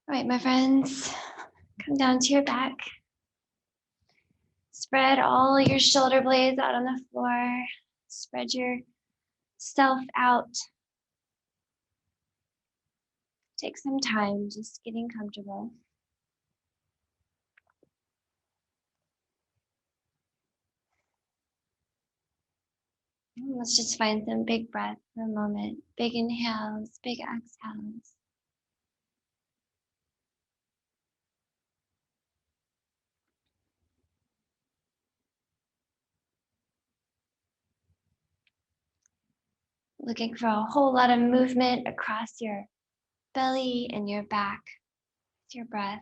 All right, my friends, come down to your back. Spread all your shoulder blades out on the floor. Spread yourself out. Take some time just getting comfortable. Let's just find some big breath for a moment. Big inhales, big exhales. Looking for a whole lot of movement across your belly and your back with your breath.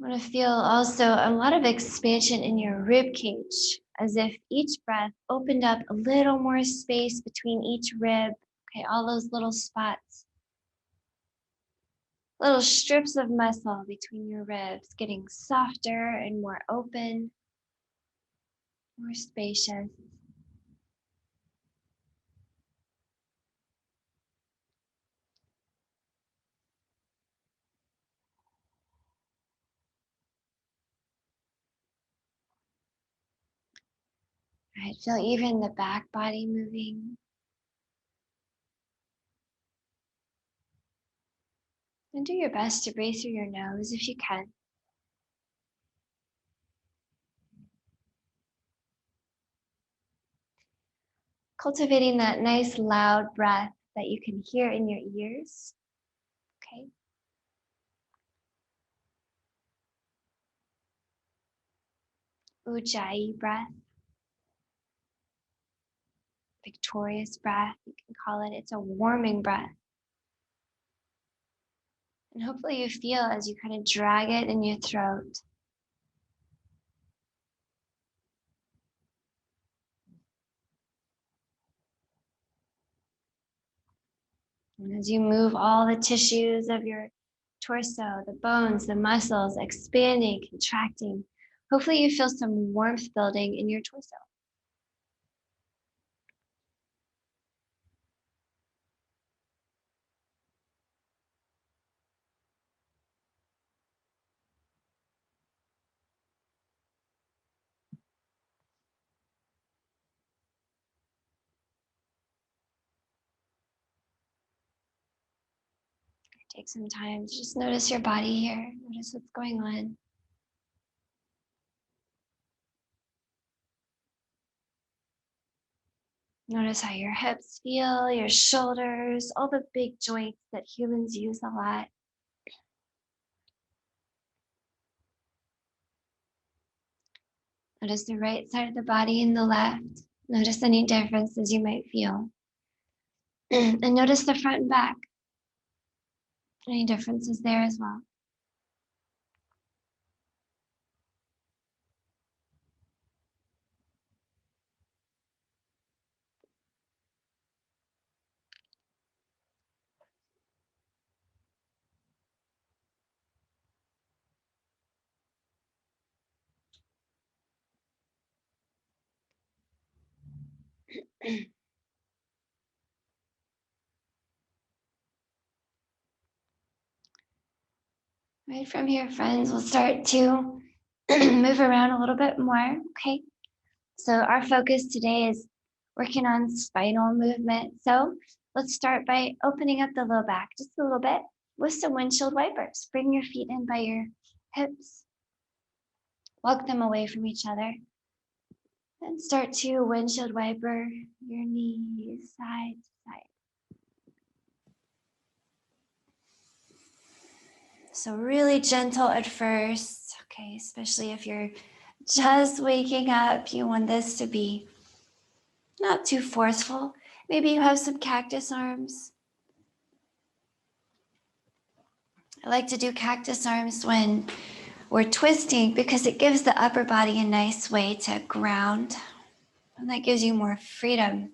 I want to feel also a lot of expansion in your rib cage, as if each breath opened up a little more space between each rib. Okay, all those little spots, little strips of muscle between your ribs, getting softer and more open, more spacious. All right, feel even the back body moving. And do your best to breathe through your nose if you can. Cultivating that nice loud breath that you can hear in your ears. Okay. Ujjayi breath. Victorious breath, you can call it. It's a warming breath. And hopefully you feel as you kind of drag it in your throat. And as you move all the tissues of your torso, the bones, the muscles, expanding, contracting, hopefully you feel some warmth building in your torso. Take some time to just notice your body here. Notice what's going on. Notice how your hips feel, your shoulders, all the big joints that humans use a lot. Notice the right side of the body and the left. Notice any differences you might feel. And notice the front and back. Any differences there as well. Right from here, friends, we'll start to move around a little bit more. Okay. So our focus today is working on spinal movement. So let's start by opening up the low back just a little bit with some windshield wipers. Bring your feet in by your hips. Walk them away from each other. And start to windshield wiper your knees side to side. So really gentle at first, okay, especially if you're just waking up, you want this to be not too forceful. Maybe you have some cactus arms. I like to do cactus arms when we're twisting because it gives the upper body a nice way to ground. And that gives you more freedom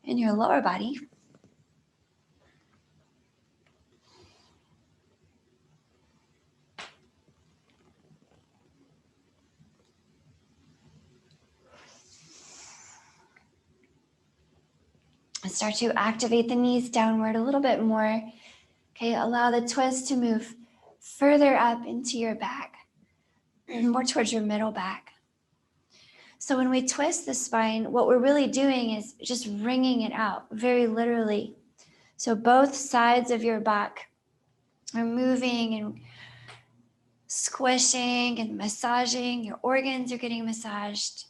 in your lower body. Start to activate the knees downward a little bit more. Okay, allow the twist to move further up into your back, more towards your middle back. So when we twist the spine, what we're really doing is just wringing it out, very literally. So both sides of your back are moving and squishing and massaging. Your organs are getting massaged.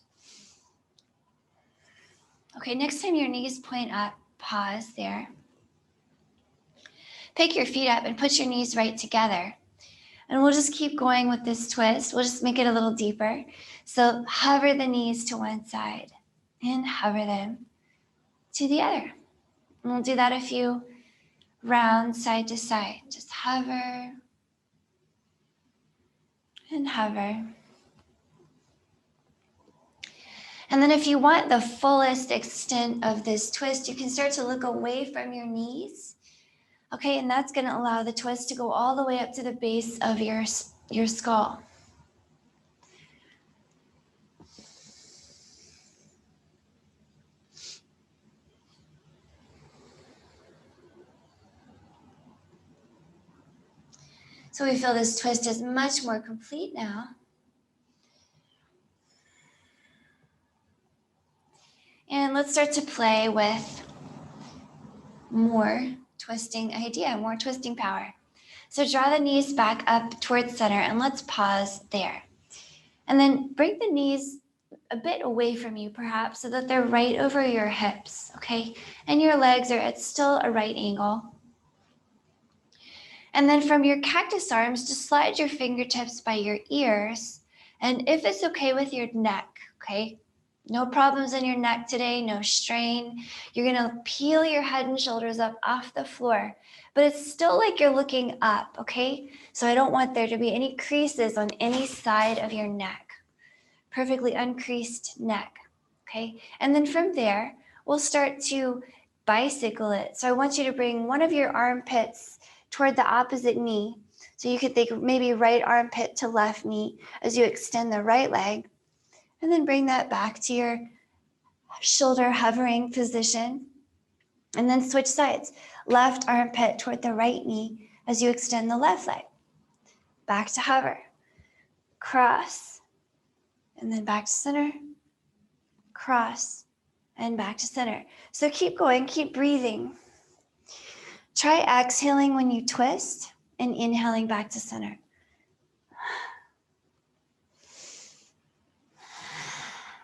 Okay, next time your knees point up, pause there. Pick your feet up and put your knees right together. And we'll just keep going with this twist. We'll just make it a little deeper. So hover the knees to one side and hover them to the other. And we'll do that a few rounds side to side. Just hover and hover. And then if you want the fullest extent of this twist, you can start to look away from your knees. Okay, and that's going to allow the twist to go all the way up to the base of your skull. So we feel this twist is much more complete now. And let's start to play with more twisting idea, more twisting power. So draw the knees back up towards center and let's pause there. And then bring the knees a bit away from you perhaps so that they're right over your hips, okay? And your legs are at still a right angle. And then from your cactus arms, just slide your fingertips by your ears. And if it's okay with your neck, okay? No problems in your neck today, no strain. You're gonna peel your head and shoulders up off the floor, but it's still like you're looking up, okay? So I don't want there to be any creases on any side of your neck. Perfectly uncreased neck, okay? And then from there, we'll start to bicycle it. So I want you to bring one of your armpits toward the opposite knee. So you could think maybe right armpit to left knee as you extend the right leg. And then bring that back to your shoulder hovering position. And then switch sides. Left armpit toward the right knee as you extend the left leg. Back to hover. Cross. And then back to center. Cross. And back to center. So keep going, keep breathing. Try exhaling when you twist and inhaling back to center.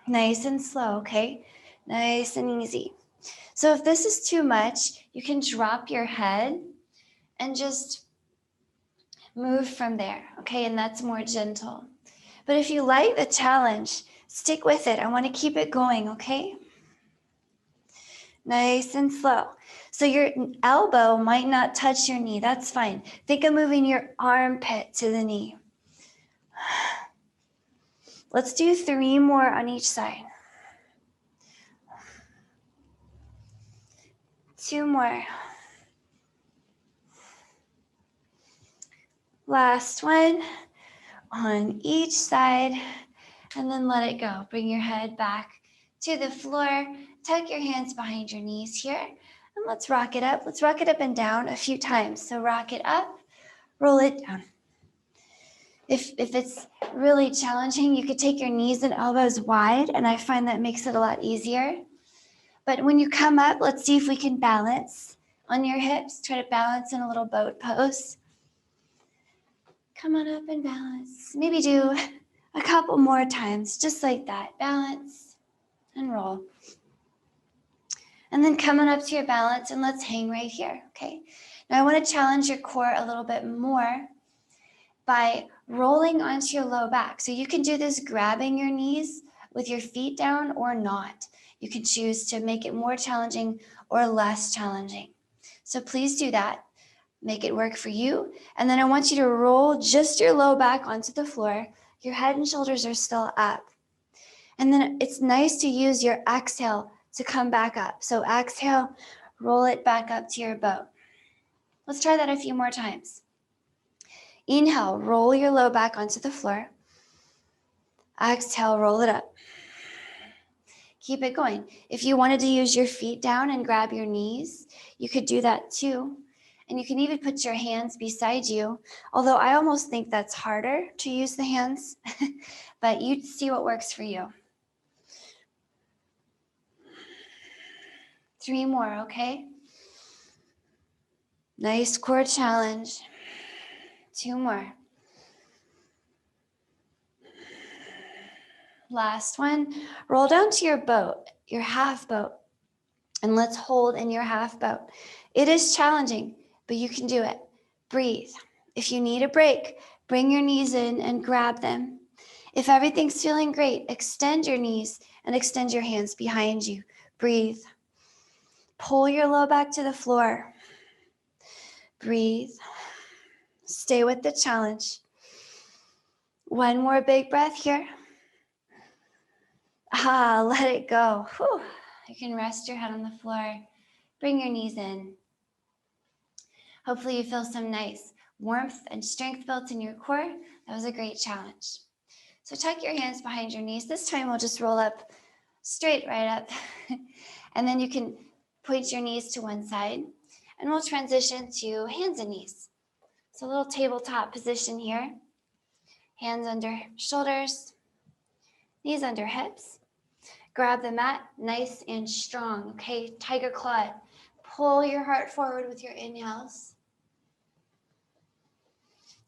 Nice and slow, okay? Nice and easy. So if this is too much, you can drop your head and just move from there, okay? And that's more gentle. But if you like the challenge, stick with it. I want to keep it going, okay? Nice and slow. So your elbow might not touch your knee. That's fine. Think of moving your armpit to the knee. Let's do 3 more on each side. 2 more. Last one on each side, and then let it go. Bring your head back to the floor. Tuck your hands behind your knees here, and let's rock it up. Let's rock it up and down a few times. So rock it up, roll it down. If it's really challenging, you could take your knees and elbows wide, and I find that makes it a lot easier. But when you come up, let's see if we can balance on your hips. Try to balance in a little boat pose. Come on up and balance. Maybe do a couple more times, just like that. Balance and roll. And then coming up to your balance, and let's hang right here, okay? Now I want to challenge your core a little bit more by rolling onto your low back. So you can do this grabbing your knees with your feet down or not. You can choose to make it more challenging or less challenging. So please do that. Make it work for you. And then I want you to roll just your low back onto the floor. Your head and shoulders are still up. And then it's nice to use your exhale to come back up. So exhale, roll it back up to your boat. Let's try that a few more times. Inhale, roll your low back onto the floor. Exhale, roll it up. Keep it going. If you wanted to use your feet down and grab your knees, you could do that too. And you can even put your hands beside you, although I almost think that's harder to use the hands, but you see what works for you. 3 more, okay? Nice core challenge. 2 more. Last one. Roll down to your boat, your half boat, and let's hold in your half boat. It is challenging, but you can do it. Breathe. If you need a break, bring your knees in and grab them. If everything's feeling great, extend your knees and extend your hands behind you. Breathe. Pull your low back to the floor. Breathe. Stay with the challenge. 1 more big breath here. Let it go. Whew. You can rest your head on the floor. Bring your knees in. Hopefully you feel some nice warmth and strength built in your core. That was a great challenge. So tuck your hands behind your knees. This time we'll just roll up, straight right up. And then you can point your knees to one side and we'll transition to hands and knees. So a little tabletop position here. Hands under shoulders, knees under hips. Grab the mat nice and strong, okay? Tiger claw it. Pull your heart forward with your inhales.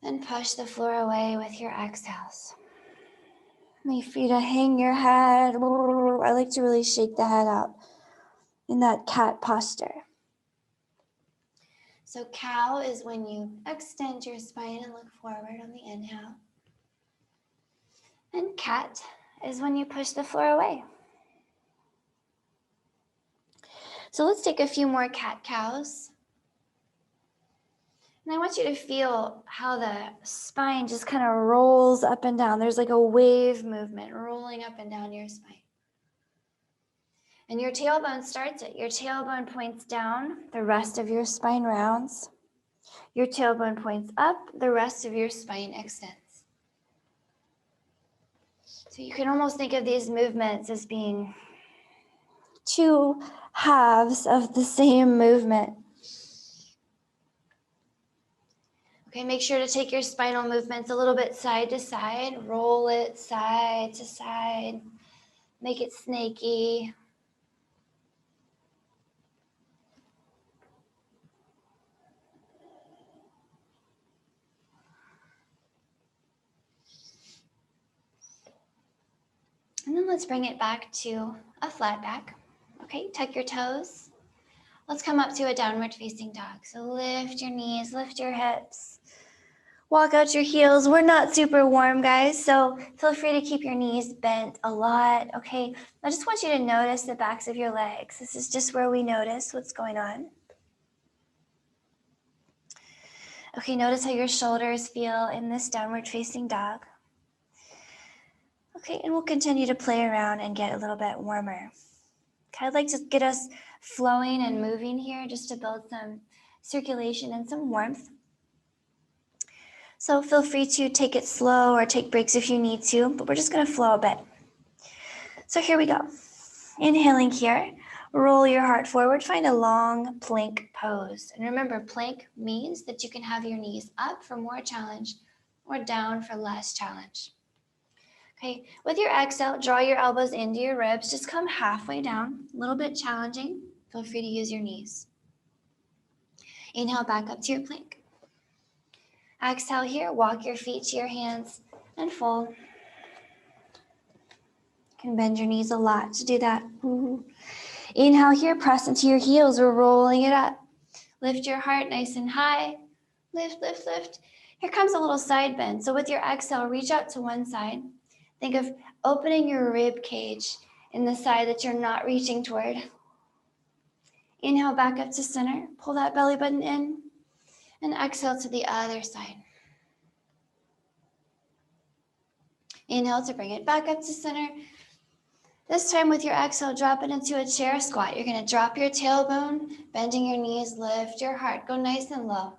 And push the floor away with your exhales. May free to hang your head. I like to really shake the head out in that cat posture. So cow is when you extend your spine and look forward on the inhale. And cat is when you push the floor away. So let's take a few more cat-cows. And I want you to feel how the spine just kind of rolls up and down. There's like a wave movement rolling up and down your spine. And your tailbone starts it. Your tailbone points down, the rest of your spine rounds. Your tailbone points up, the rest of your spine extends. So you can almost think of these movements as being 2 halves of the same movement. Okay, make sure to take your spinal movements a little bit side to side. Roll it side to side. Make it snaky. And then let's bring it back to a flat back. Okay, tuck your toes. Let's come up to a downward facing dog. So lift your knees, lift your hips. Walk out your heels. We're not super warm, guys, so feel free to keep your knees bent a lot, okay? I just want you to notice the backs of your legs. This is just where we notice what's going on. Okay, notice how your shoulders feel in this downward facing dog. Okay, and we'll continue to play around and get a little bit warmer. Okay, I'd like to get us flowing and moving here just to build some circulation and some warmth. So feel free to take it slow or take breaks if you need to, but we're just gonna flow a bit. So here we go. Inhaling here, roll your heart forward, find a long plank pose. And remember, plank means that you can have your knees up for more challenge or down for less challenge. Okay, with your exhale, draw your elbows into your ribs. Just come halfway down, a little bit challenging. Feel free to use your knees. Inhale back up to your plank. Exhale here, walk your feet to your hands and fold. You can bend your knees a lot to do that. Inhale here, press into your heels, we're rolling it up. Lift your heart nice and high. Lift, lift, lift. Here comes a little side bend. So with your exhale, reach out to one side. Think of opening your rib cage in the side that you're not reaching toward. Inhale back up to center. Pull that belly button in. And exhale to the other side. Inhale to bring it back up to center. This time with your exhale, drop it into a chair squat. You're going to drop your tailbone, bending your knees, lift your heart. Go nice and low.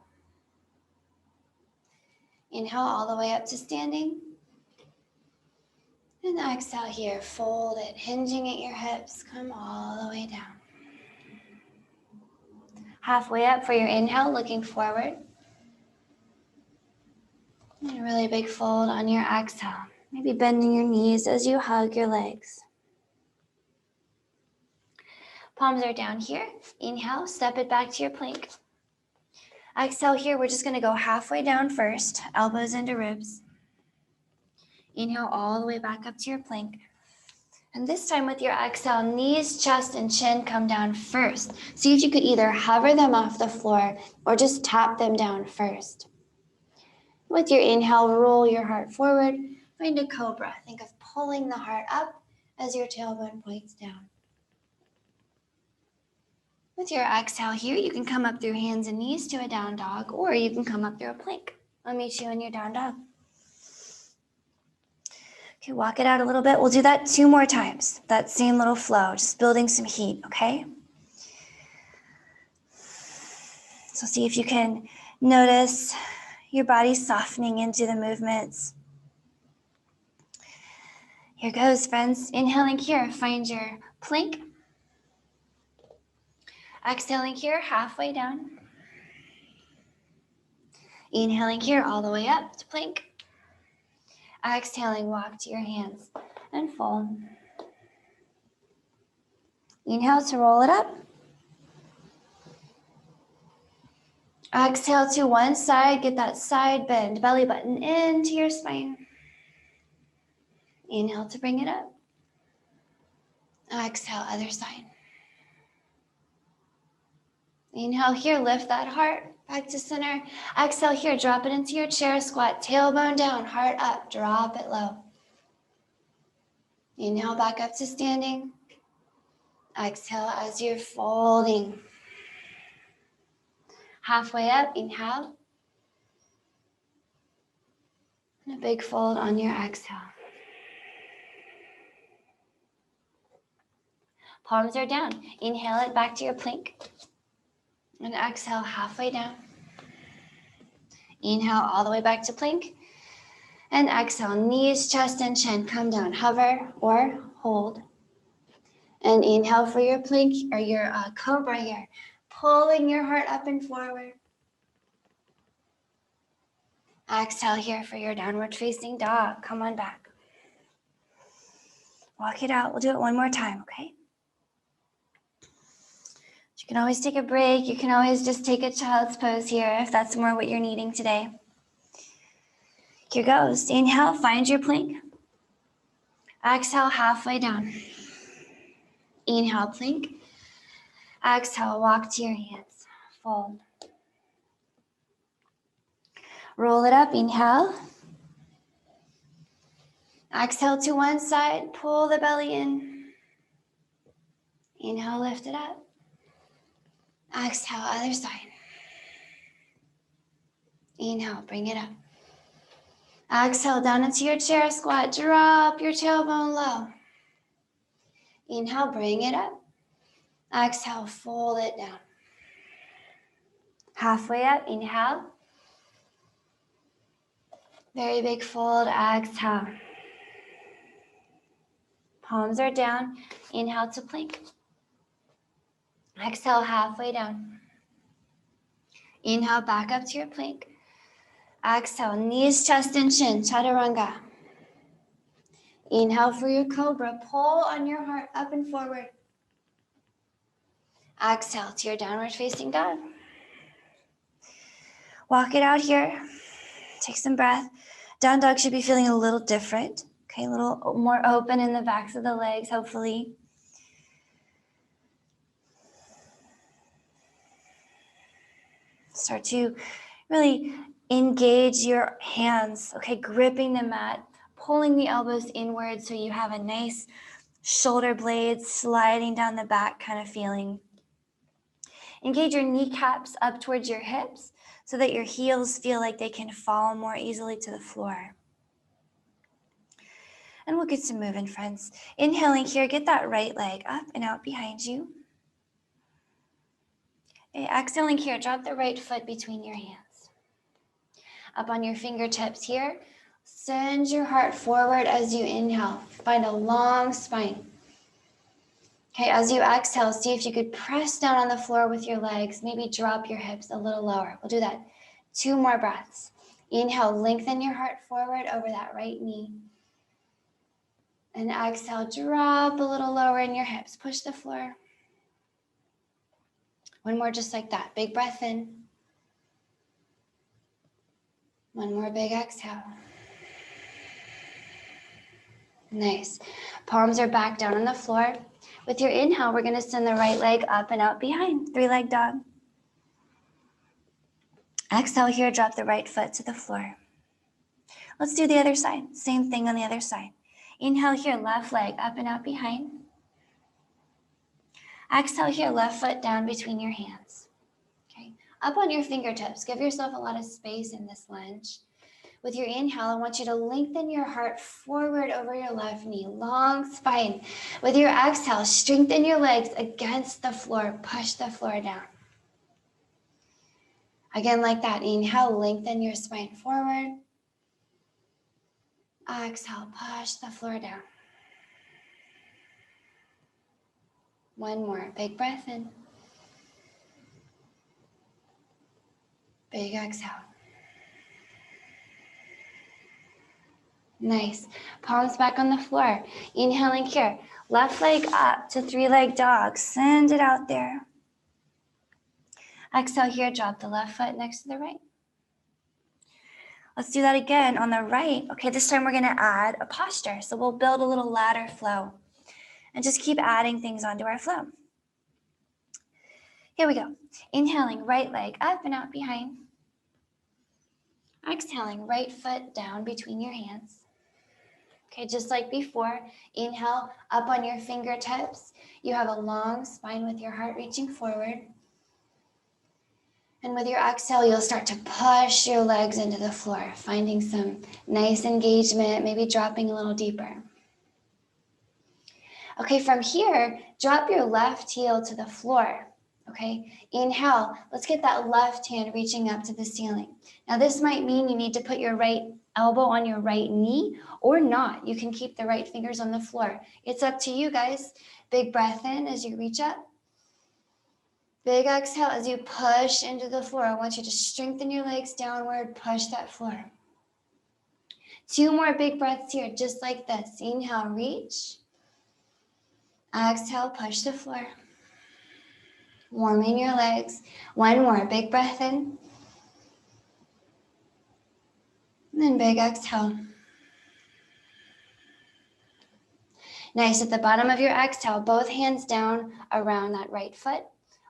Inhale all the way up to standing. And exhale here, fold it, hinging at your hips, come all the way down. Halfway up for your inhale, looking forward. And a really big fold on your exhale. Maybe bending your knees as you hug your legs. Palms are down here. Inhale, step it back to your plank. Exhale here, we're just gonna go halfway down first, elbows into ribs. Inhale all the way back up to your plank. And this time with your exhale, knees, chest, and chin come down first. See if you could either hover them off the floor or just tap them down first. With your inhale, roll your heart forward, find a cobra. Think of pulling the heart up as your tailbone points down. With your exhale here, you can come up through hands and knees to a down dog, or you can come up through a plank. I'll meet you in your down dog. Okay, walk it out a little bit. We'll do that 2 more times. That same little flow, just building some heat, okay? So see if you can notice your body softening into the movements. Here goes, friends. Inhaling here, find your plank. Exhaling here, halfway down. Inhaling here, all the way up to plank. Exhaling, walk to your hands and fold. Inhale to roll it up. Exhale to one side, get that side bend, belly button into your spine. Inhale to bring it up. Exhale, other side. Inhale here, lift that heart back to center. Exhale here, drop it into your chair, squat, tailbone down, heart up, drop it low. Inhale back up to standing. Exhale as you're folding. Halfway up, inhale. And a big fold on your exhale. Palms are down. Inhale it back to your plank. And exhale halfway down. Inhale all the way back to plank. And exhale, knees, chest, and chin come down. Hover or hold. And inhale for your plank or your cobra here. Pulling your heart up and forward. Exhale here for your downward facing dog. Come on back. Walk it out. We'll do it one more time, okay? You can always take a break. You can always just take a child's pose here if that's more what you're needing today. Here goes. Inhale, find your plank. Exhale, halfway down. Inhale, plank. Exhale, walk to your hands. Fold. Roll it up. Inhale. Exhale to one side. Pull the belly in. Inhale, lift it up. Exhale, other side. Inhale, bring it up. Exhale, down into your chair squat. Drop your tailbone low. Inhale, bring it up. Exhale, fold it down. Halfway up, inhale. Very big fold, exhale. Palms are down. Inhale to plank. Exhale, halfway down. Inhale, back up to your plank. Exhale, knees, chest, and chin, chaturanga. Inhale for your cobra. Pull on your heart up and forward. Exhale to your downward facing dog. Walk it out here. Take some breath. Down dog should be feeling a little different. Okay, a little more open in the backs of the legs, hopefully. Start to really engage your hands, okay, gripping the mat, pulling the elbows inward so you have a nice shoulder blades sliding down the back kind of feeling. Engage your kneecaps up towards your hips so that your heels feel like they can fall more easily to the floor. And we'll get some moving, friends. Inhaling here, get that right leg up and out behind you. Okay, exhaling here, drop the right foot between your hands. Up on your fingertips here, Send your heart forward as you inhale. Find a long spine. Okay, as you exhale, see if you could press down on the floor with your legs. Maybe drop your hips a little lower. We'll do that. 2 more breaths. Inhale, lengthen your heart forward over that right knee. And exhale, drop a little lower in your hips. Push the floor. One more just like that. Big breath in. One more big exhale. Nice. Palms are back down on the floor. With your inhale, we're going to send the right leg up and out behind. 3-leg dog. Exhale here, drop the right foot to the floor. Let's do the other side. Same thing on the other side. Inhale here, left leg up and out behind. Exhale here, left foot down between your hands. Okay, up on your fingertips. Give yourself a lot of space in this lunge. With your inhale, I want you to lengthen your heart forward over your left knee, long spine. With your exhale, strengthen your legs against the floor. Push the floor down. Again, like that. Inhale, lengthen your spine forward. Exhale, push the floor down. One more. Big breath in. Big exhale. Nice. Palms back on the floor. Inhaling here. Left leg up to 3-leg dog. Send it out there. Exhale here. Drop the left foot next to the right. Let's do that again on the right. Okay, this time we're going to add a posture. So we'll build a little ladder flow and just keep adding things onto our flow. Here we go. Inhaling, right leg up and out behind. Exhaling, right foot down between your hands. Okay, just like before, inhale up on your fingertips. You have a long spine with your heart reaching forward. And with your exhale, you'll start to push your legs into the floor, finding some nice engagement, maybe dropping a little deeper. Okay, from here, drop your left heel to the floor. Okay, inhale, let's get that left hand reaching up to the ceiling. Now this might mean you need to put your right elbow on your right knee or not. You can keep the right fingers on the floor. It's up to you guys. Big breath in as you reach up. Big exhale as you push into the floor. I want you to strengthen your legs downward, push that floor. 2 more big breaths here, just like this. Inhale, reach. Exhale, push the floor. Warming your legs. 1 more big breath in. And then big exhale. Nice. At the bottom of your exhale, both hands down around that right foot.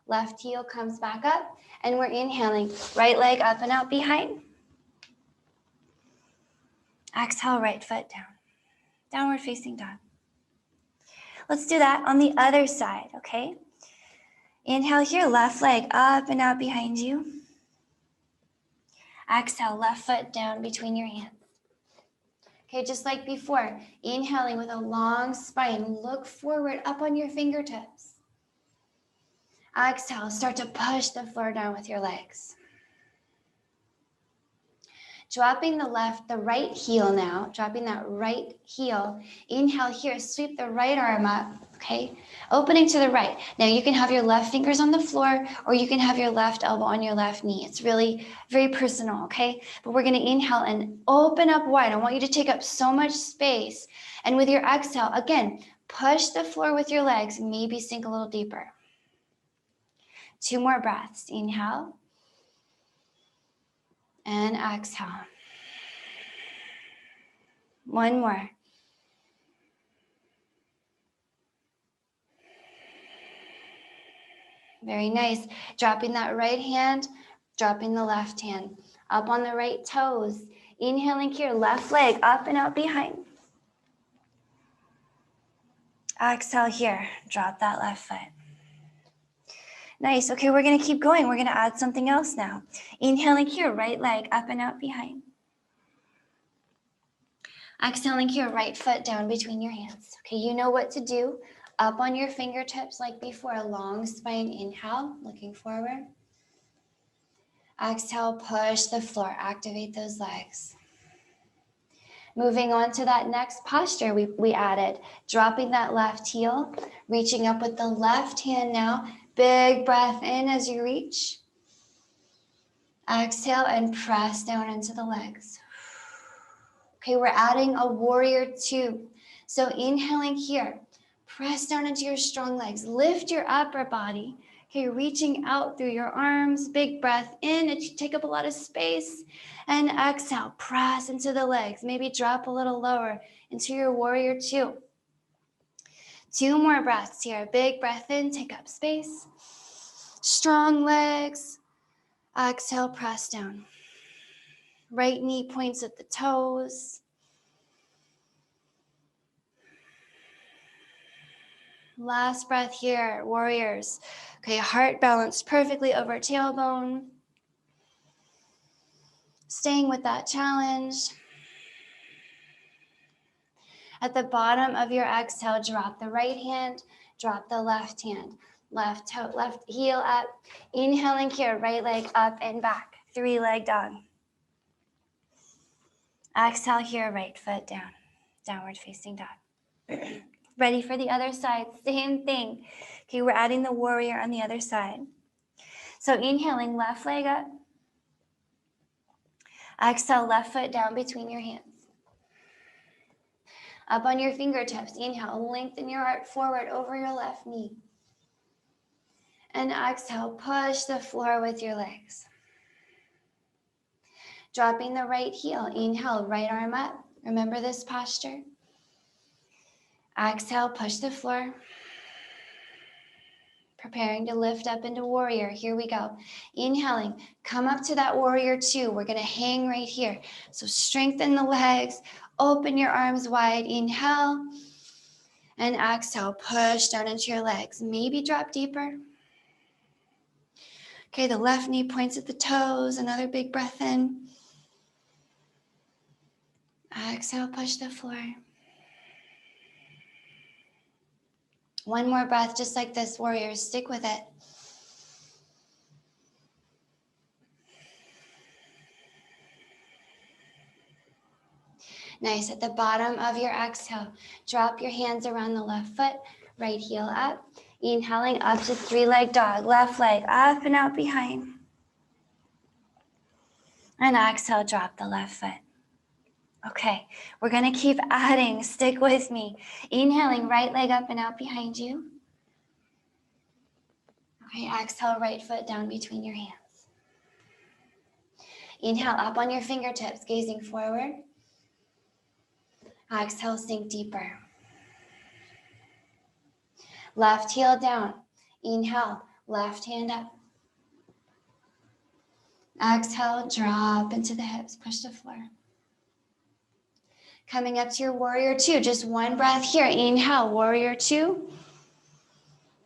Left heel comes back up. And we're inhaling. Right leg up and out behind. Exhale, right foot down. Downward facing dog. Let's do that on the other side, okay? Inhale here, left leg up and out behind you. Exhale, left foot down between your hands. Okay, just like before, inhaling with a long spine, look forward up on your fingertips. Exhale, start to push the floor down with your legs. Dropping the right heel now, dropping that right heel. Inhale here, sweep the right arm up, okay? Opening to the right. Now you can have your left fingers on the floor or you can have your left elbow on your left knee. It's really very personal, okay? But we're gonna inhale and open up wide. I want you to take up so much space. And with your exhale, again, push the floor with your legs, maybe sink a little deeper. 2 more breaths. Inhale. And exhale. 1 more. Very nice. Dropping that right hand, dropping the left hand. Up on the right toes. Inhaling here, left leg up and out behind. Exhale here, drop that left foot. Nice. Okay, we're going to keep going. We're going to add something else now. Inhaling here, right leg up and out behind. Exhaling here, right foot down between your hands. Okay, you know what to do. Up on your fingertips like before, a long spine. Inhale, looking forward. Exhale, push the floor. Activate those legs. Moving on to that next posture we added, dropping that left heel, reaching up with the left hand now. Big breath in as you reach. Exhale and press down into the legs. Okay, we're adding a warrior 2. So inhaling here, press down into your strong legs. Lift your upper body. Okay, reaching out through your arms. Big breath in. It should take up a lot of space. And exhale, press into the legs. Maybe drop a little lower into your warrior 2. 2 more breaths here. Big breath in, take up space. Strong legs. Exhale, press down. Right knee points at the toes. Last breath here, warriors. Okay, heart balanced perfectly over tailbone. Staying with that challenge. At the bottom of your exhale, drop the right hand, drop the left hand. Left toe, left heel up. Inhaling here, right leg up and back. 3-leg dog. Exhale here, right foot down. Downward facing dog. Ready for the other side, same thing. Okay, we're adding the warrior on the other side. So inhaling, left leg up. Exhale, left foot down between your hands. Up on your fingertips, inhale, lengthen your heart forward over your left knee. And exhale, push the floor with your legs. Dropping the right heel, inhale, right arm up. Remember this posture. Exhale, push the floor. Preparing to lift up into warrior. Here we go. Inhaling, come up to that warrior 2. We're going to hang right here. So strengthen the legs, open your arms wide. Inhale and exhale, push down into your legs. Maybe drop deeper. Okay, the left knee points at the toes. Another big breath in. Exhale, push the floor. One more breath, just like this, warriors. Stick with it. Nice. At the bottom of your exhale, drop your hands around the left foot, right heel up. Inhaling up to 3-leg dog. Left leg up and out behind. And exhale, drop the left foot. Okay, we're going to keep adding. Stick with me. Inhaling, right leg up and out behind you. Okay, exhale, right foot down between your hands. Inhale, up on your fingertips, gazing forward. Exhale, sink deeper. Left heel down. Inhale, left hand up. Exhale, drop into the hips, push the floor. Coming up to your warrior 2, just one breath here. Inhale, warrior 2.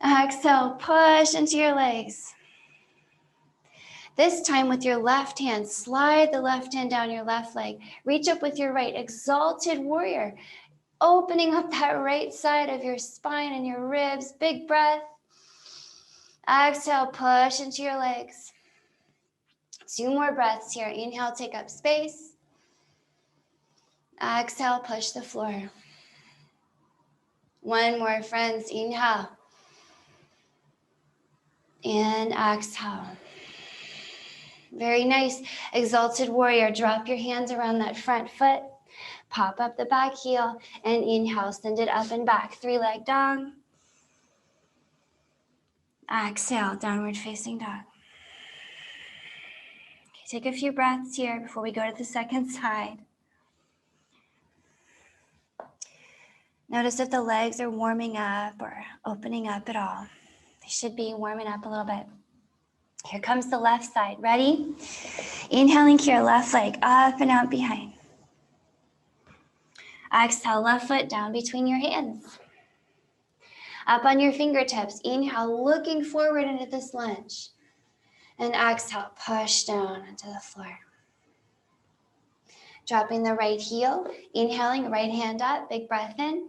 Exhale, push into your legs. This time with your left hand, slide the left hand down your left leg. Reach up with your right, exalted warrior. Opening up that right side of your spine and your ribs. Big breath. Exhale, push into your legs. 2 more breaths here. Inhale, take up space. Exhale, push the floor. One more, friends. Inhale. And exhale. Very nice. Exalted warrior. Drop your hands around that front foot. Pop up the back heel. And inhale, send it up and back. 3-leg dog. Exhale, downward facing dog. Okay, take a few breaths here before we go to the second side. Notice if the legs are warming up or opening up at all. They should be warming up a little bit. Here comes the left side. Ready? Inhaling here, left leg up and out behind. Exhale, left foot down between your hands. Up on your fingertips. Inhale, looking forward into this lunge. And exhale, push down into the floor. Dropping the right heel. Inhaling, right hand up. Big breath in.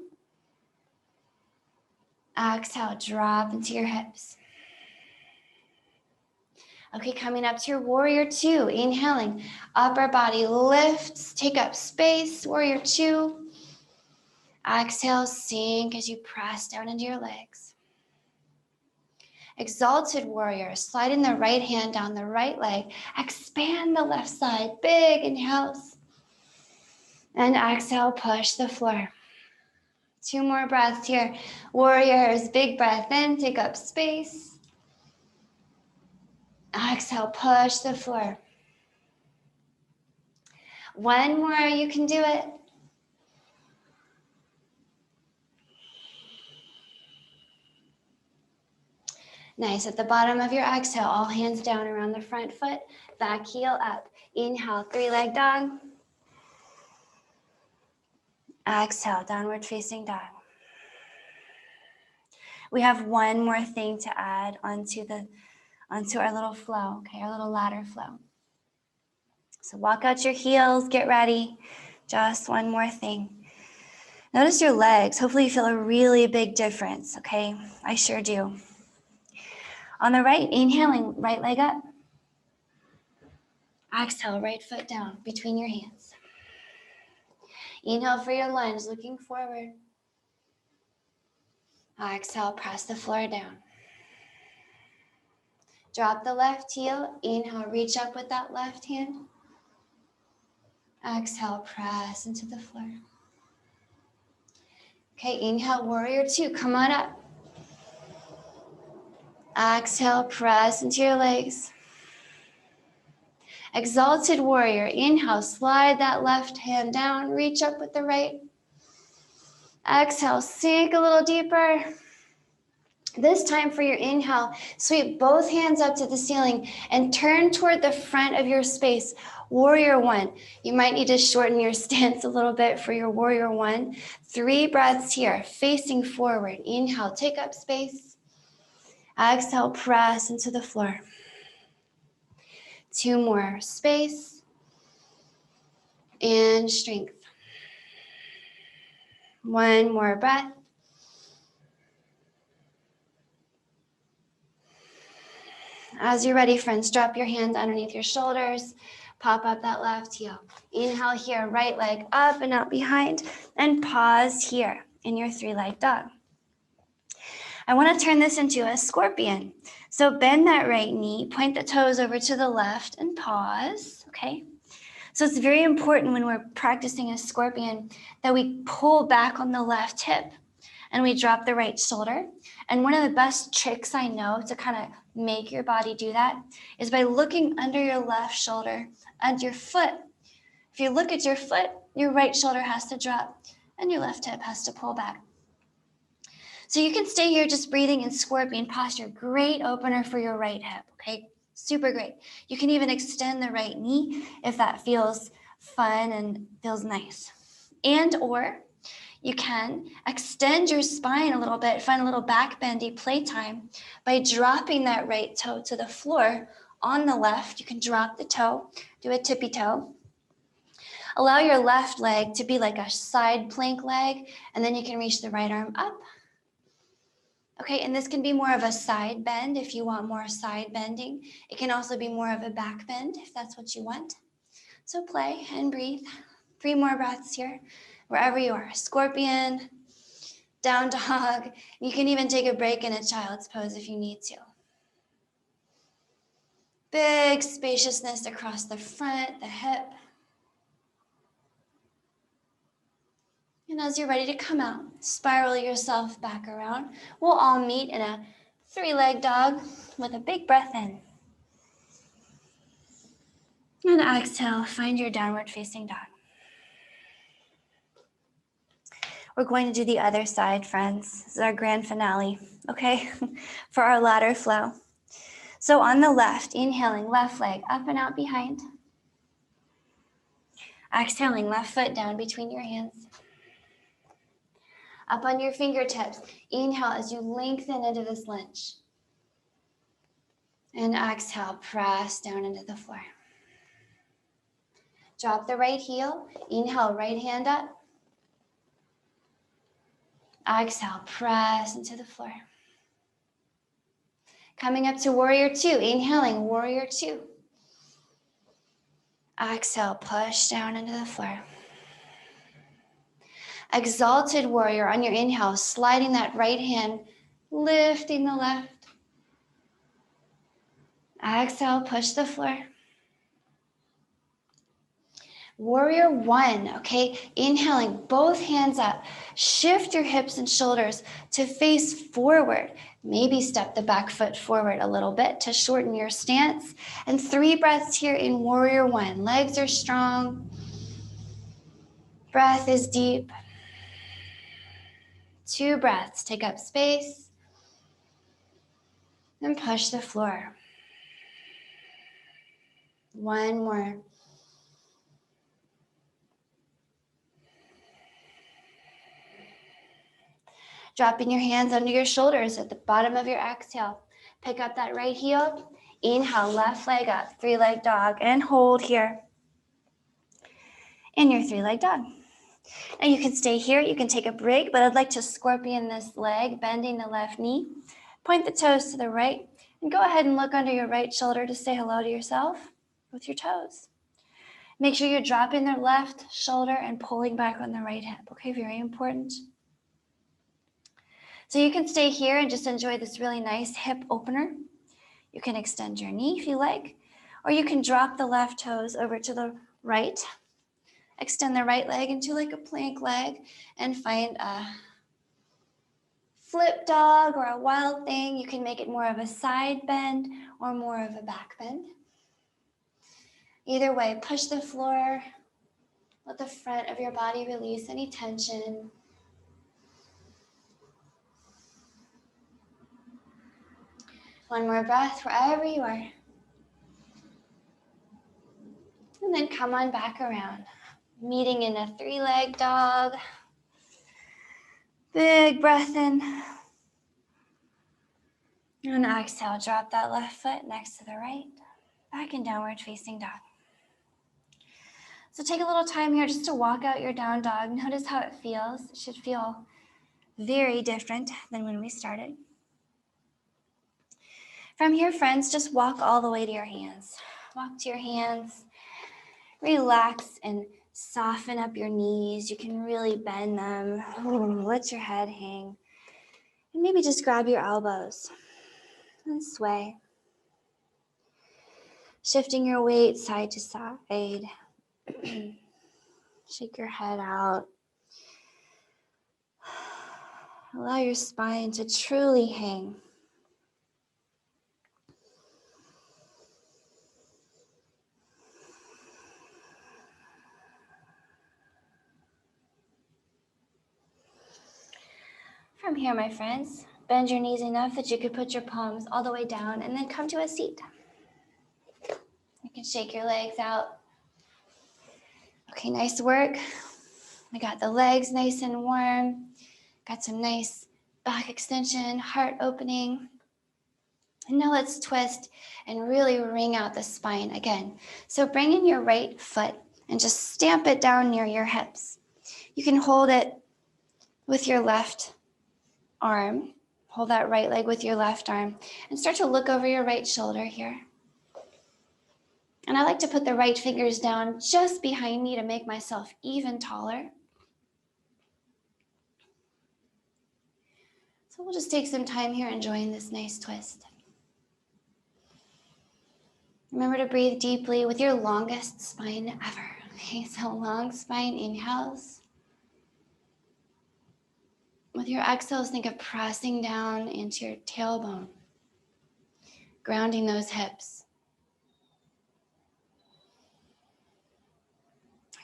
Exhale, drop into your hips. Okay, coming up to your warrior two. Inhaling, upper body lifts, take up space, warrior two. Exhale, sink as you press down into your legs. Exalted warrior, sliding the right hand down the right leg. Expand the left side, big inhales. And exhale, push the floor. 2 more breaths here. Warriors, big breath in, take up space. Exhale, push the floor. 1 more, you can do it. Nice, at the bottom of your exhale, all hands down around the front foot, back heel up. Inhale, 3-leg dog. Exhale, downward facing dog. We have 1 more thing to add onto our little flow, okay, our little ladder flow. So walk out your heels, get ready. Just 1 more thing. Notice your legs. Hopefully you feel a really big difference, okay? I sure do. On the right, inhaling, right leg up. Exhale, right foot down between your hands. Inhale for your lunge, looking forward. Exhale, press the floor down. Drop the left heel. Inhale, reach up with that left hand. Exhale, press into the floor. Okay, inhale, warrior two, come on up. Exhale, press into your legs. Exalted warrior, inhale, slide that left hand down, reach up with the right. Exhale, sink a little deeper. This time for your inhale, sweep both hands up to the ceiling and turn toward the front of your space. Warrior one. You might need to shorten your stance a little bit for your warrior one. 3 breaths here, facing forward. Inhale, take up space. Exhale, press into the floor. 2 more, space and strength. 1 more breath. As you're ready, friends, drop your hands underneath your shoulders. Pop up that left heel. Inhale here, right leg up and out behind. And pause here in your 3-leg dog. I want to turn this into a scorpion. So bend that right knee, point the toes over to the left, and pause, okay? So it's very important when we're practicing a scorpion that we pull back on the left hip and we drop the right shoulder. And one of the best tricks I know to kind of make your body do that is by looking under your left shoulder and your foot. If you look at your foot, your right shoulder has to drop and your left hip has to pull back. So you can stay here just breathing in scorpion posture. Great opener for your right hip, okay? Super great. You can even extend the right knee if that feels fun and feels nice. And or you can extend your spine a little bit, find a little back bendy playtime by dropping that right toe to the floor on the left. You can drop the toe, do a tippy toe. Allow your left leg to be like a side plank leg, and then you can reach the right arm up. Okay, and this can be more of a side bend if you want more side bending. It can also be more of a back bend if that's what you want. So play and breathe. 3 more breaths here, wherever you are. Scorpion, down dog. You can even take a break in a child's pose if you need to. Big spaciousness across the front, the hip. And as you're ready to come out, spiral yourself back around. We'll all meet in a 3-leg dog with a big breath in. And exhale, find your downward facing dog. We're going to do the other side, friends. This is our grand finale, okay, for our ladder flow. So on the left, inhaling, left leg up and out behind. Exhaling, left foot down between your hands. Up on your fingertips. Inhale as you lengthen into this lunge. And exhale, press down into the floor. Drop the right heel. Inhale, right hand up. Exhale, press into the floor. Coming up to warrior two, inhaling, warrior two. Exhale, push down into the floor. Exalted warrior on your inhale, sliding that right hand, lifting the left. Exhale, push the floor. Warrior one, okay? Inhaling, both hands up. Shift your hips and shoulders to face forward. Maybe step the back foot forward a little bit to shorten your stance. And 3 breaths here in warrior one. Legs are strong. Breath is deep. 2 breaths, take up space. And push the floor. 1 more. Dropping your hands under your shoulders at the bottom of your exhale. Pick up that right heel. Inhale, left leg up, 3-leg dog, and hold here in your 3-leg dog. Now you can stay here, you can take a break, but I'd like to scorpion this leg, bending the left knee. Point the toes to the right, and go ahead and look under your right shoulder to say hello to yourself with your toes. Make sure you're dropping the left shoulder and pulling back on the right hip, okay? Very important. So you can stay here and just enjoy this really nice hip opener. You can extend your knee if you like, or you can drop the left toes over to the right. Extend the right leg into like a plank leg and find a flip dog or a wild thing. You can make it more of a side bend or more of a back bend. Either way, push the floor. Let the front of your body release any tension. One more breath wherever you are. And then come on back around. Meeting in a 3-leg dog. Big breath in. And exhale, drop that left foot next to the right. Back in downward facing dog. So take a little time here just to walk out your down dog. Notice how it feels. It should feel very different than when we started. From here, friends, just walk all the way to your hands. Walk to your hands. Relax and soften up your knees. You can really bend them. Let your head hang. And maybe just grab your elbows and sway. Shifting your weight side to side. Shake your head out. Allow your spine to truly hang. From here, my friends, bend your knees enough that you could put your palms all the way down and then come to a seat. You can shake your legs out. Okay, nice work. We got the legs nice and warm. Got some nice back extension, heart opening. And now let's twist and really wring out the spine again. So bring in your right foot and just stamp it down near your hips. You can hold it with your left arm. Hold that right leg with your left arm and start to look over your right shoulder here. And I like to put the right fingers down just behind me to make myself even taller. So we'll just take some time here enjoying this nice twist. Remember to breathe deeply with your longest spine ever. Okay, so long spine inhales. With your exhales, think of pressing down into your tailbone, grounding those hips.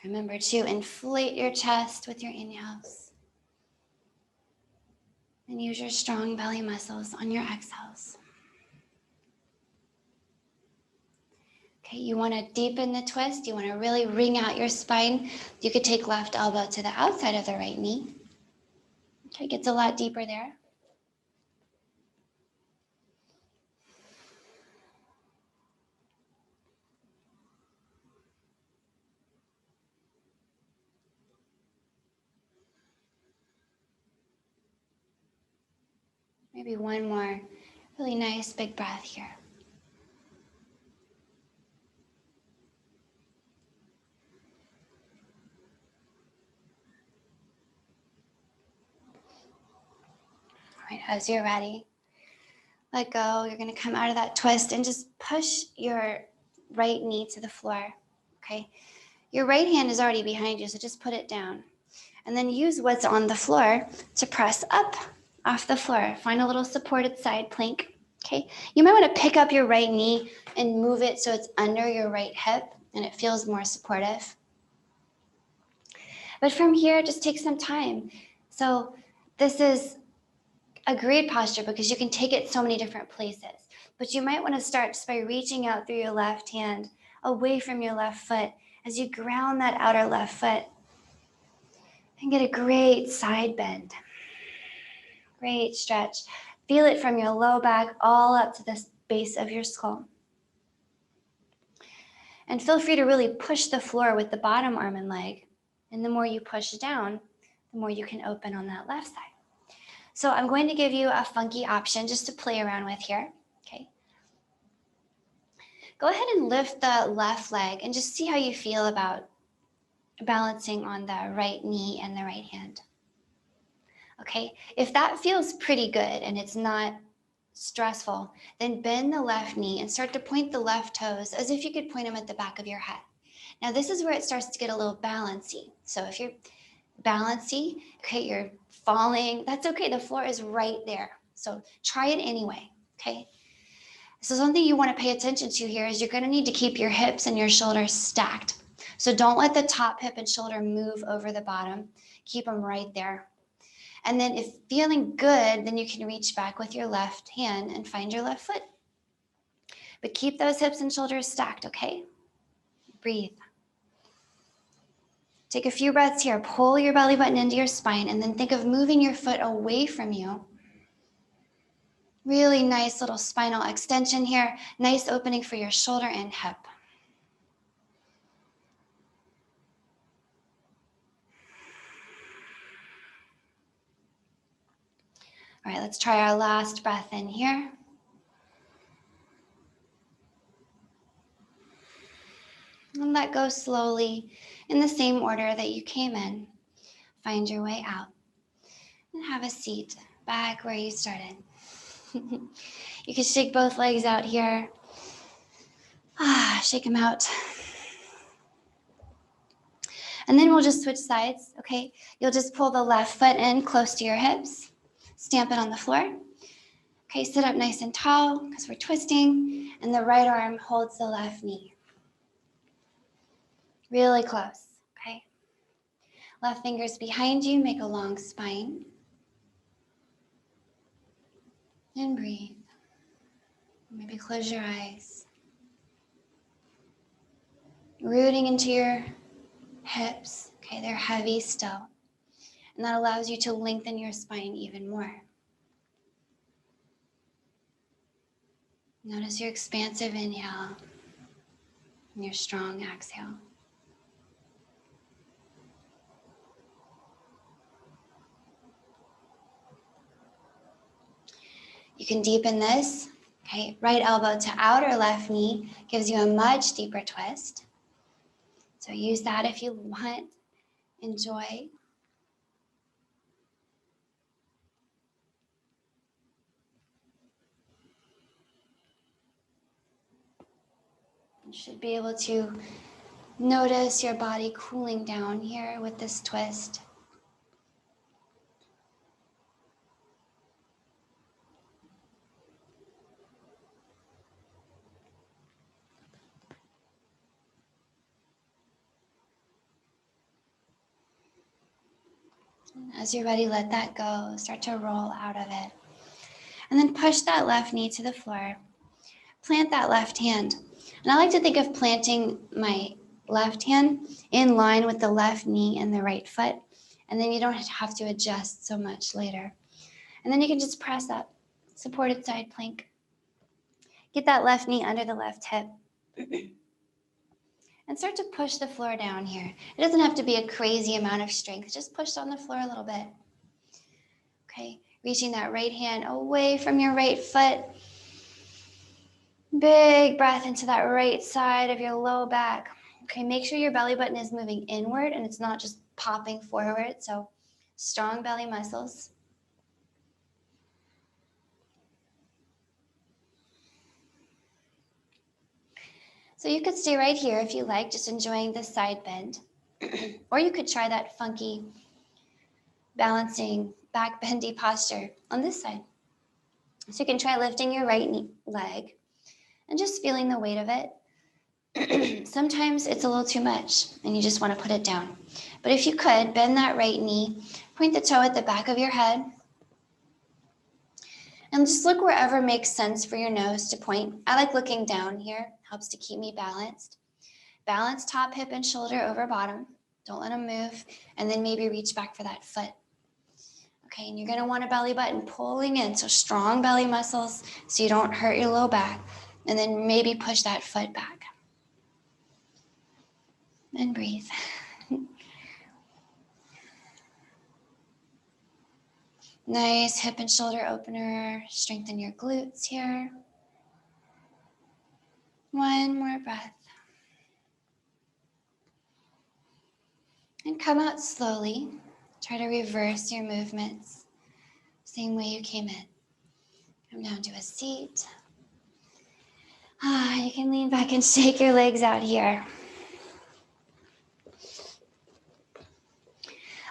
Remember to inflate your chest with your inhales. And use your strong belly muscles on your exhales. Okay, you want to deepen the twist. You want to really wring out your spine. You could take left elbow to the outside of the right knee. Okay, it gets a lot deeper there. Maybe one more. Really nice big breath here. All right, as you're ready, let go. You're going to come out of that twist and just push your right knee to the floor, okay? Your right hand is already behind you, so just put it down. And then use what's on the floor to press up off the floor. Find a little supported side plank, okay? You might want to pick up your right knee and move it so it's under your right hip and it feels more supportive. But from here, just take some time. So this is a great posture because you can take it so many different places. But you might want to start just by reaching out through your left hand away from your left foot as you ground that outer left foot and get a great side bend. Great stretch. Feel it from your low back all up to the base of your skull. And feel free to really push the floor with the bottom arm and leg. And the more you push down, the more you can open on that left side. So I'm going to give you a funky option just to play around with here, okay? Go ahead and lift the left leg and just see how you feel about balancing on the right knee and the right hand. Okay, if that feels pretty good and it's not stressful, then bend the left knee and start to point the left toes as if you could point them at the back of your head. Now this is where it starts to get a little balancey. So if you're balancey, okay, you're falling, that's okay, the floor is right there. So try it anyway, okay? So something you want to pay attention to here is you're going to need to keep your hips and your shoulders stacked. So don't let the top hip and shoulder move over the bottom. Keep them right there. And then if feeling good, then you can reach back with your left hand and find your left foot. But keep those hips and shoulders stacked, okay? Breathe. Take a few breaths here. Pull your belly button into your spine and then think of moving your foot away from you. Really nice little spinal extension here. Nice opening for your shoulder and hip. All right, let's try our last breath in here. And let go slowly in the same order that you came in. Find your way out. And have a seat back where you started. You can shake both legs out here. Shake them out. And then we'll just switch sides, okay? You'll just pull the left foot in close to your hips. Stamp it on the floor. Okay, sit up nice and tall because we're twisting. And the right arm holds the left knee. Really close, okay? Left fingers behind you, make a long spine. And breathe. Maybe close your eyes. Rooting into your hips, okay, they're heavy still. And that allows you to lengthen your spine even more. Notice your expansive inhale and your strong exhale. You can deepen this, okay? Right elbow to outer left knee gives you a much deeper twist. So use that if you want. Enjoy. You should be able to notice your body cooling down here with this twist. As you're ready, let that go. Start to roll out of it. And then push that left knee to the floor. Plant that left hand. And I like to think of planting my left hand in line with the left knee and the right foot. And then you don't have to adjust so much later. And then you can just press up, supported side plank. Get that left knee under the left hip. And start to push the floor down here. It doesn't have to be a crazy amount of strength. Just push on the floor a little bit. Okay, Reaching that right hand away from your right foot. Big breath into that right side of your low back. Okay, make sure your belly button is moving inward and it's not just popping forward. So strong belly muscles. So you could stay right here if you like, just enjoying this side bend. Or you could try that funky balancing back bendy posture on this side. So you can try lifting your right leg and just feeling the weight of it. Sometimes it's a little too much and you just want to put it down. But if you could, bend that right knee, point the toe at the back of your head, and just look wherever makes sense for your nose to point. I like looking down here, helps to keep me balanced. Balance top, hip, and shoulder over bottom. Don't let them move. And then maybe reach back for that foot. Okay, and you're gonna want a belly button pulling in, so strong belly muscles so you don't hurt your low back. And then maybe push that foot back. And breathe. Nice hip and shoulder opener. Strengthen your glutes here. One more breath. And come out slowly. Try to reverse your movements. Same way you came in. Come down to a seat. You can lean back and shake your legs out here.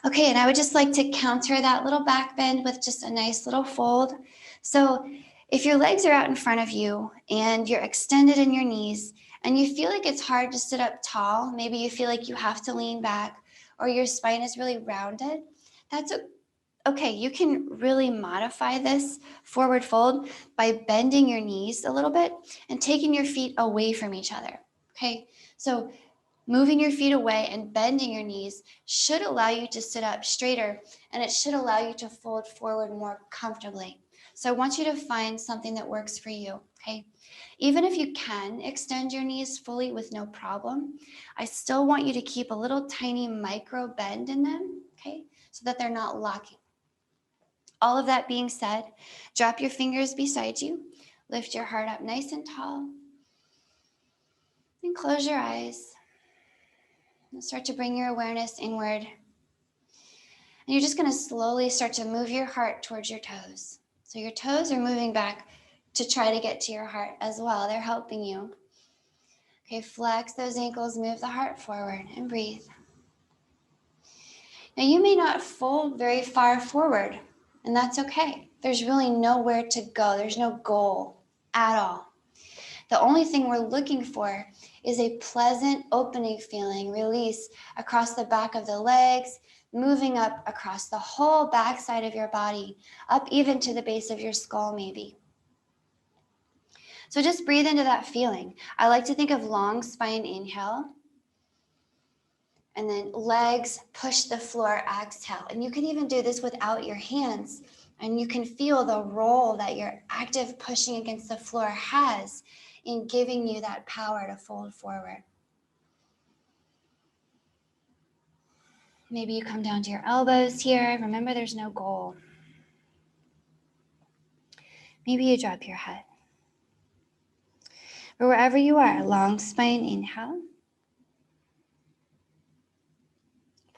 Okay, and I would just like to counter that little back bend with just a nice little fold. So if your legs are out in front of you and you're extended in your knees and you feel like it's hard to sit up tall, maybe you feel like you have to lean back or your spine is really rounded, that's okay. You can really modify this forward fold by bending your knees a little bit and taking your feet away from each other, okay? So moving your feet away and bending your knees should allow you to sit up straighter, and it should allow you to fold forward more comfortably. So I want you to find something that works for you, okay? Even if you can extend your knees fully with no problem, I still want you to keep a little tiny micro bend in them, okay? So that they're not locking. All of that being said, drop your fingers beside you, lift your heart up nice and tall, and close your eyes. And start to bring your awareness inward. And you're just going to slowly start to move your heart towards your toes. So your toes are moving back to try to get to your heart as well. They're helping you. Okay, flex those ankles, move the heart forward, and breathe. Now you may not fold very far forward, and that's okay. There's really nowhere to go. There's no goal at all. The only thing we're looking for is a pleasant opening feeling, release across the back of the legs, moving up across the whole backside of your body, up even to the base of your skull maybe. So just breathe into that feeling. I like to think of long spine inhale, and then legs push the floor, exhale. And you can even do this without your hands, and you can feel the role that your active pushing against the floor has in giving you that power to fold forward. Maybe you come down to your elbows here. Remember, there's no goal. Maybe you drop your head. Or wherever you are, long spine inhale.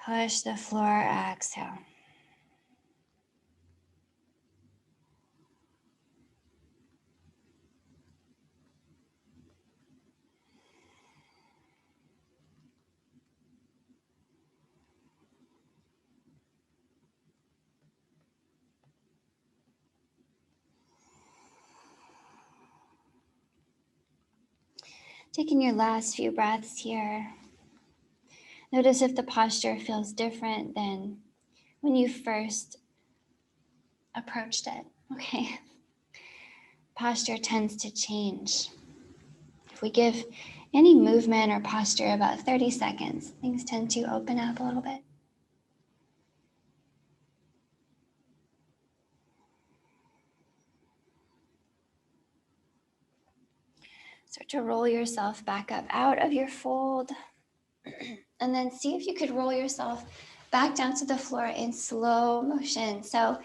Push the floor, exhale. Taking your last few breaths here. Notice if the posture feels different than when you first approached it, okay? Posture tends to change. If we give any movement or posture about 30 seconds, things tend to open up a little bit. Start to roll yourself back up out of your fold. And then see if you could roll yourself back down to the floor in slow motion. So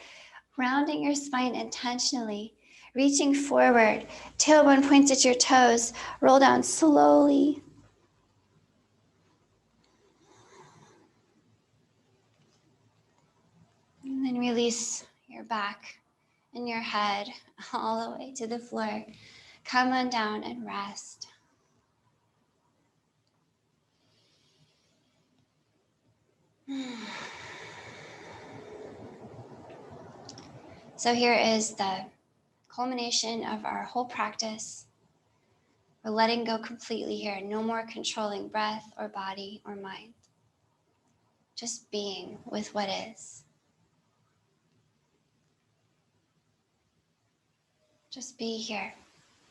Rounding your spine intentionally, reaching forward, tailbone points at your toes, roll down slowly. And then release your back and your head all the way to the floor. Come on down and rest. So here is the culmination of our whole practice. We're letting go completely here. No more controlling breath or body or mind. Just being with what is. Just be here.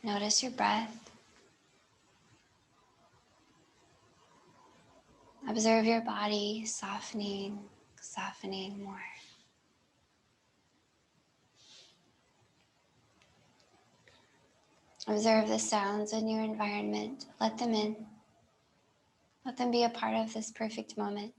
Notice your breath. Observe your body softening, softening more. Observe the sounds in your environment. Let them in. Let them be a part of this perfect moment.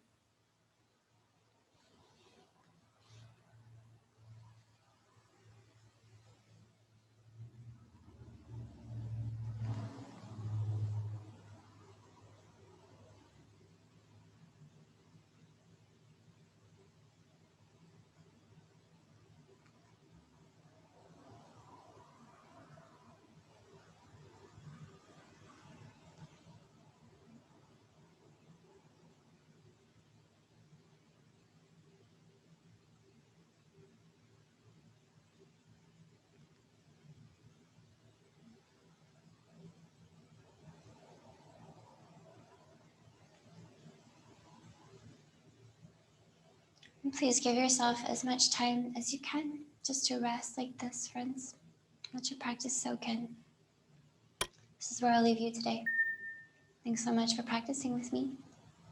And please give yourself as much time as you can just to rest like this, friends. Let your practice soak in. This is where I'll leave you today. Thanks so much for practicing with me.